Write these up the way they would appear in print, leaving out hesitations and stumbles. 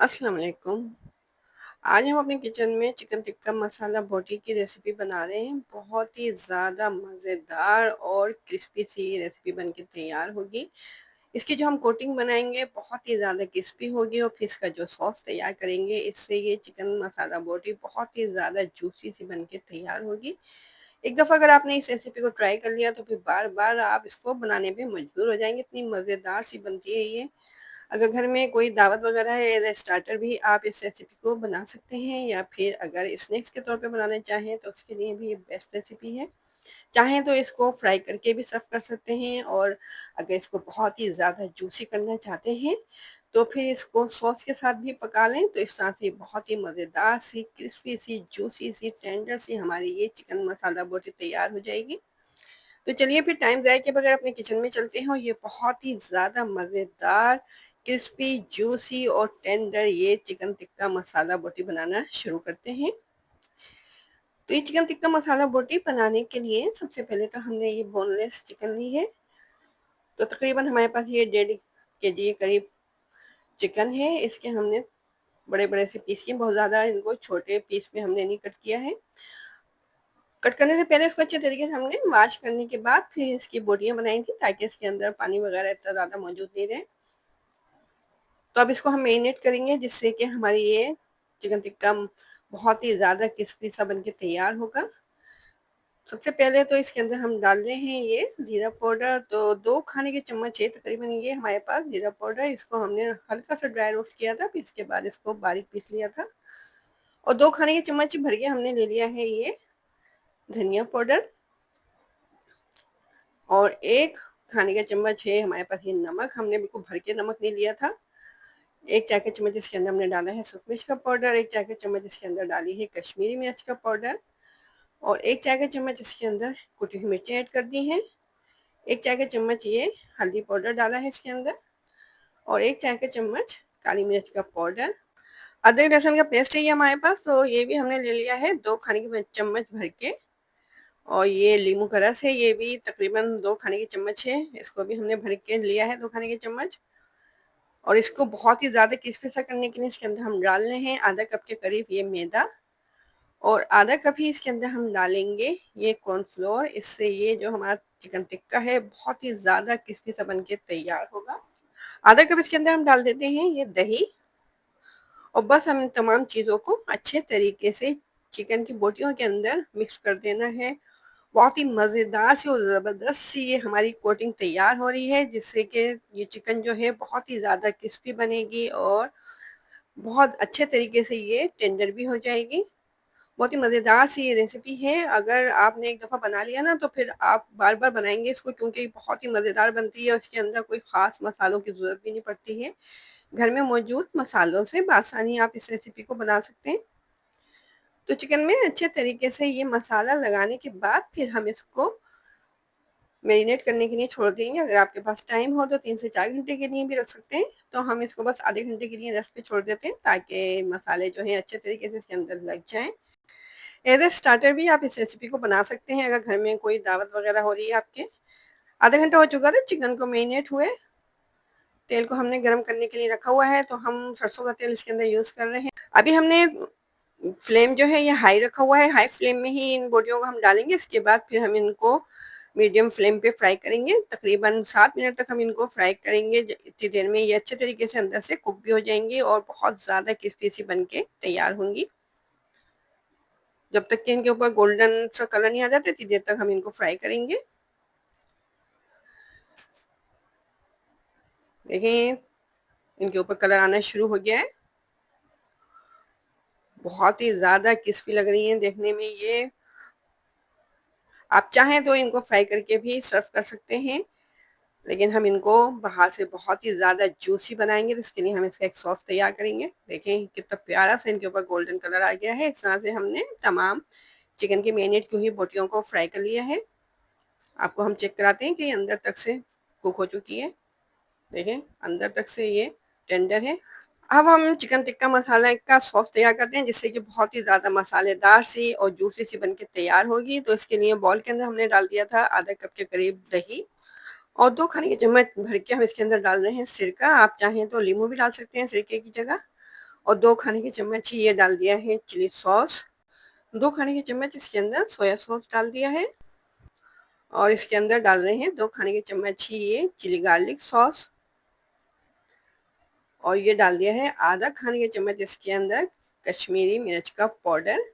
अस्सलाम वालेकुम। आज हम अपने किचन में चिकन टिक्का मसाला बोटी की रेसिपी बना रहे हैं। बहुत ही ज़्यादा मज़ेदार और क्रिस्पी सी ये रेसिपी बन के तैयार होगी। इसकी जो हम कोटिंग बनाएंगे बहुत ही ज़्यादा क्रिस्पी होगी और फिर इसका जो सॉस तैयार करेंगे इससे ये चिकन मसाला बोटी बहुत ही ज़्यादा जूसी सी बन के तैयार होगी। एक दफ़ा अगर आपने इस रेसिपी को ट्राई कर लिया तो फिर बार बार आप इसको बनाने पे मजबूर हो जाएंगे, इतनी मज़ेदार सी बनती है ये। अगर घर में कोई दावत वगैरह है एज़ अ स्टार्टर भी आप इस रेसिपी को बना सकते हैं, या फिर अगर स्नैक्स के तौर पे बनाना चाहें तो उसके लिए भी ये बेस्ट रेसिपी है। चाहें तो इसको फ्राई करके भी सर्व कर सकते हैं, और अगर इसको बहुत ही ज़्यादा जूसी करना चाहते हैं तो फिर इसको सॉस के साथ भी पका लें, तो इस तरह से बहुत ही मज़ेदार सी क्रिस्पी सी जूसी सी टेंडर सी हमारी ये चिकन मसाला बोटी तैयार हो जाएगी। तो चलिए फिर टाइम ज़ाया किए बगैर अपने किचन में चलते हैं और ये बहुत ही ज़्यादा मज़ेदार, क्रिस्पी, जूसी और टेंडर ये चिकन टिक्का मसाला बोटी बनाना शुरू करते हैं। तो ये चिकन टिक्का मसाला बोटी बनाने के लिए सबसे पहले तो हमने ये बोनलेस चिकन ली है। तो तकरीबन हमारे पास ये 1.5 केजी के करीब चिकन है। इसके हमने बड़े-बड़े से पीस किए, बहुत ज़्यादा इनको छोटे पीस में हमने नहीं कट किया है। कट करने से पहले इसको अच्छे तरीके से हमने वॉश करने के बाद फिर इसकी बोटियाँ बनाई थी, ताकि इसके अंदर पानी वगैरह इतना ज़्यादा मौजूद नहीं रहे। तो अब इसको हम मैरिनेट करेंगे जिससे कि हमारी ये चिकन टिक्का बहुत ही ज़्यादा क्रिस्पी सा बन के तैयार होगा। सबसे पहले तो इसके अंदर हम डाल रहे हैं ये ज़ीरा पाउडर, तो 2 खाने के चम्मच है तकरीबन ये हमारे पास ज़ीरा पाउडर। इसको हमने हल्का सा ड्राई रोस्ट किया था, फिर इसके बाद इसको बारीक पीस लिया था। और 2 खाने के चम्मच भर के हमने ले लिया है ये धनिया पाउडर, और 1 खाने का चम्मच है हमारे पास ये नमक। हमने बिल्कुल भर के नमक नहीं लिया था। 1 चाय का चम्मच इसके अंदर हमने डाला है सूखी मिर्च का पाउडर, 1 चाय का चम्मच इसके अंदर डाली है कश्मीरी मिर्च का पाउडर, और 1 चाय का चम्मच इसके अंदर कुटी हुई मिर्चें ऐड कर दी हैं। 1 चाय का चम्मच ये हल्दी पाउडर डाला है इसके अंदर, और 1 चाय का चम्मच काली मिर्च का पाउडर। अदरक लहसुन का पेस्ट है ये हमारे पास, तो ये भी हमने ले लिया है 2 खाने के चम्मच भर के। और ये लींबू का रस है, ये भी तकरीबन 2 खाने के चम्मच है, इसको भी हमने भर के लिया है 2 खाने के चम्मच। और इसको बहुत ही ज़्यादा क्रिस्पी सा करने के लिए इसके अंदर हम डाल रहे हैं आधा कप के करीब ये मैदा, और आधा कप ही इसके अंदर हम डालेंगे ये कॉर्नफ्लोर। इससे ये जो हमारा चिकन टिक्का है बहुत ही ज़्यादा क्रिस्पी सा बन के तैयार होगा। आधा कप इसके अंदर हम डाल देते हैं ये दही, और बस हम इन तमाम चीज़ों को अच्छे तरीके से चिकन की बोटियों के अंदर मिक्स कर देना है। बहुत ही मज़ेदार सी और ज़बरदस्त सी ये हमारी कोटिंग तैयार हो रही है, जिससे कि ये चिकन जो है बहुत ही ज़्यादा क्रिस्पी बनेगी और बहुत अच्छे तरीके से ये टेंडर भी हो जाएगी। बहुत ही मज़ेदार सी ये रेसिपी है। अगर आपने एक दफ़ा बना लिया ना तो फिर आप बार-बार बनाएँगे इसको, क्योंकि बहुत ही मज़ेदार बनती है और इसके अंदर कोई ख़ास मसालों की ज़रूरत भी नहीं पड़ती है। घर में मौजूद मसालों से बआसानी आप इस रेसिपी को बना सकते हैं। तो चिकन में अच्छे तरीके से ये मसाला लगाने के बाद फिर हम इसको मैरिनेट करने के लिए छोड़ देंगे। अगर आपके पास टाइम हो तो 3 से 4 घंटे के लिए भी रख सकते हैं। तो हम इसको बस आधे घंटे के लिए रेस्ट पे छोड़ देते हैं, ताकि मसाले जो हैं अच्छे तरीके से इसके अंदर लग जाएँ। एज़ अ स्टार्टर भी आप इस रेसिपी को बना सकते हैं अगर घर में कोई दावत वगैरह हो रही है आपके। आधा घंटा हो चुका था चिकन को मैरिनेट हुए। तेल को हमने गरम करने के लिए रखा हुआ है, तो हम सरसों का तेल इसके अंदर यूज़ कर रहे हैं। अभी हमने फ्लेम जो है ये हाई रखा हुआ है, हाई फ्लेम में ही इन बोटियों को हम डालेंगे। इसके बाद फिर हम इनको मीडियम फ्लेम पे फ्राई करेंगे। तकरीबन 7 मिनट तक हम इनको फ्राई करेंगे। इतनी देर में ये अच्छे तरीके से अंदर से कुक भी हो जाएंगी और बहुत ज़्यादा क्रिस्पी सी बन के तैयार होंगी। जब तक कि इनके ऊपर गोल्डन सा कलर नहीं आ जाता इतनी देर तक हम इनको फ्राई करेंगे। देखें, इनके ऊपर कलर आना शुरू हो गया है। बहुत ही ज़्यादा क्रिस्पी लग रही हैं देखने में ये। आप चाहें तो इनको फ्राई करके भी सर्व कर सकते हैं, लेकिन हम इनको बाहर से बहुत ही ज़्यादा जूसी बनाएँगे, तो इसके लिए हम इसका एक सॉस तैयार करेंगे। देखें कितना प्यारा सा इनके ऊपर गोल्डन कलर आ गया है। इस तरह से हमने तमाम चिकन की मैरिनेट की हुई बोटियों को फ्राई कर लिया है। आपको हम चेक कराते हैं कि ये अंदर तक से कुक हो चुकी है। देखें अंदर तक से ये टेंडर है। अब हम चिकन टिक्का मसाला का सॉस तैयार करते हैं, जिससे कि बहुत ही ज़्यादा मसालेदार सी और जूसी सी बन के तैयार होगी। तो इसके लिए बॉल के अंदर हमने डाल दिया था आधा कप के करीब दही, और 2 खाने के चम्मच भर के हम इसके अंदर डाल रहे हैं सिरका। आप चाहें तो नींबू भी डाल सकते हैं सिरके की जगह। और 2 खाने के चम्मच ही ये डाल दिया है चिली सॉस। 2 खाने के चम्मच इसके अंदर सोया सॉस डाल दिया है और इसके अंदर डाल रहे हैं 2 खाने के चम्मच ही ये चिली गार्लिक सॉस और ये डाल दिया है आधा खाने के चम्मच इसके अंदर कश्मीरी मिर्च का पाउडर।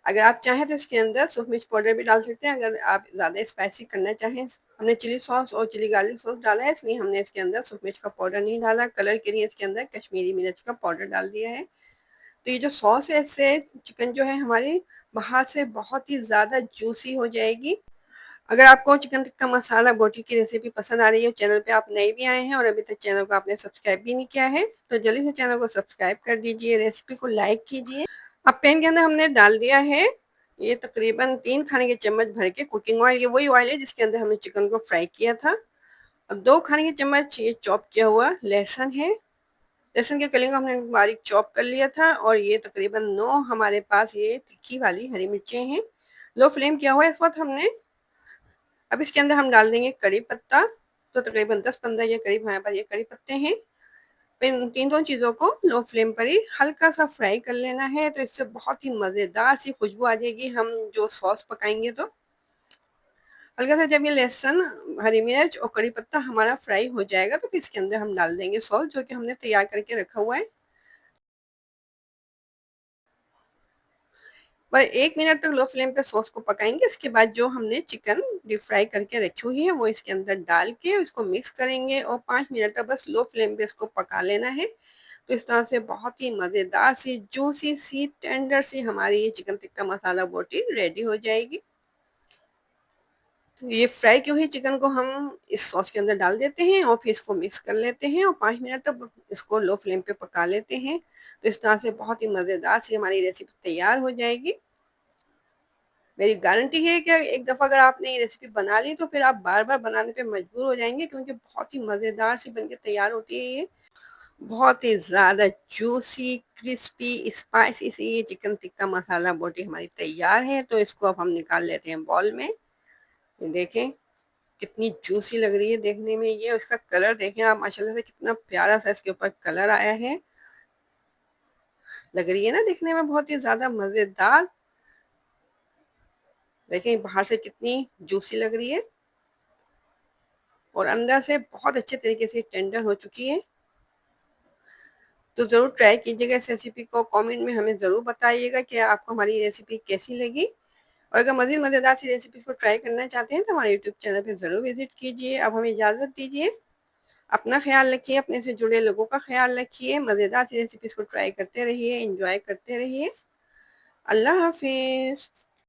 अगर आप चाहें तो इसके अंदर सूख मिर्च पाउडर भी डाल सकते हैं अगर आप ज़्यादा स्पाइसी करना चाहें। हमने चिली सॉस और चिली गार्लिक सॉस डाला है इसलिए हमने इसके अंदर सूख मिर्च का पाउडर नहीं डाला। कलर के लिए इसके अंदर कश्मीरी मिर्च का पाउडर डाल दिया है। तो ये जो सॉस है इससे चिकन जो है हमारी बाहर से बहुत ही ज़्यादा जूसी हो जाएगी। अगर आपको चिकन टिक्का मसाला बोटी की रेसिपी पसंद आ रही है, चैनल पे आप नए भी आए हैं और अभी तक चैनल को आपने सब्सक्राइब भी नहीं किया है, तो जल्दी से चैनल को सब्सक्राइब कर दीजिए, रेसिपी को लाइक कीजिए। अब पैन के अंदर हमने डाल दिया है ये तकरीबन 3 खाने के चम्मच भर के कुकिंग ऑयल। ये वही ऑयल है जिसके अंदर हमने चिकन को फ्राई किया था। और 2 खाने के चम्मच ये चॉप किया हुआ लहसुन है। लहसुन के कलियों को हमने बारीक चॉप कर लिया था और ये तकरीबन 9 हमारे पास ये तीखी वाली हरी मिर्चें हैं। लो फ्लेम किया हुआ है इस वक्त हमने। अब इसके अंदर हम डाल देंगे कड़ी पत्ता। तो तकरीबन 10-15 के करीब हमारे पास ये कड़ी पत्ते हैं। इन तीनों चीज़ों को लो फ्लेम पर ही हल्का सा फ्राई कर लेना है तो इससे बहुत ही मज़ेदार सी खुशबू आ जाएगी हम जो सॉस पकाएंगे तो। हल्का सा जब ये लहसुन, हरी मिर्च और कड़ी पत्ता हमारा फ्राई हो जाएगा तो फिर इसके अंदर हम डाल देंगे सॉस जो कि हमने तैयार करके रखा हुआ है। पर 1 मिनट तक लो फ्लेम पे सॉस को पकाएंगे। इसके बाद जो हमने चिकन डीप फ्राई करके रखी हुई है वो इसके अंदर डाल के इसको मिक्स करेंगे और 5 मिनट तक बस लो फ्लेम पे इसको पका लेना है। तो इस तरह से बहुत ही मज़ेदार सी जूसी सी टेंडर सी हमारी ये चिकन टिक्का मसाला बोटी रेडी हो जाएगी। तो ये फ्राई की हुई चिकन को हम इस सॉस के अंदर डाल देते हैं और फिर इसको मिक्स कर लेते हैं और 5 मिनट तक इसको लो फ्लेम पे पका लेते हैं। तो इस तरह से बहुत ही मज़ेदार सी हमारी रेसिपी तैयार हो जाएगी। मेरी गारंटी है कि एक दफ़ा अगर आपने ये रेसिपी बना ली तो फिर आप बार-बार बनाने पे मजबूर हो जाएँगे क्योंकि बहुत ही मज़ेदार सी बन के तैयार होती है ये। बहुत ही ज़्यादा जूसी, क्रिस्पी, स्पाइसी सी ये चिकन टिक्का मसाला बोटी हमारी तैयार है। तो इसको अब हम निकाल लेते हैं बाउल में। ये देखें कितनी जूसी लग रही है देखने में ये। उसका कलर देखें आप माशाल्लाह से कितना प्यारा सा इसके ऊपर कलर आया है। लग रही है ना देखने में बहुत ही ज़्यादा मज़ेदार। देखें बाहर से कितनी जूसी लग रही है और अंदर से बहुत अच्छे तरीके से टेंडर हो चुकी है। तो ज़रूर ट्राई कीजिएगा इस रेसिपी को। कमेंट में हमें ज़रूर बताइएगा कि आपको हमारी रेसिपी कैसी लगी। और अगर मज़ीद मज़ेदार सी रेसिपी को ट्राई करना चाहते हैं तो हमारे यूट्यूब चैनल पे ज़रूर विज़िट कीजिए। अब हमें इजाज़त दीजिए। अपना ख़्याल रखिए, अपने से जुड़े लोगों का ख़्याल रखिए। मज़ेदार सी रेसिपीज़ को ट्राई करते रहिए, एन्जॉय करते रहिए। अल्लाह हाफ़िज़।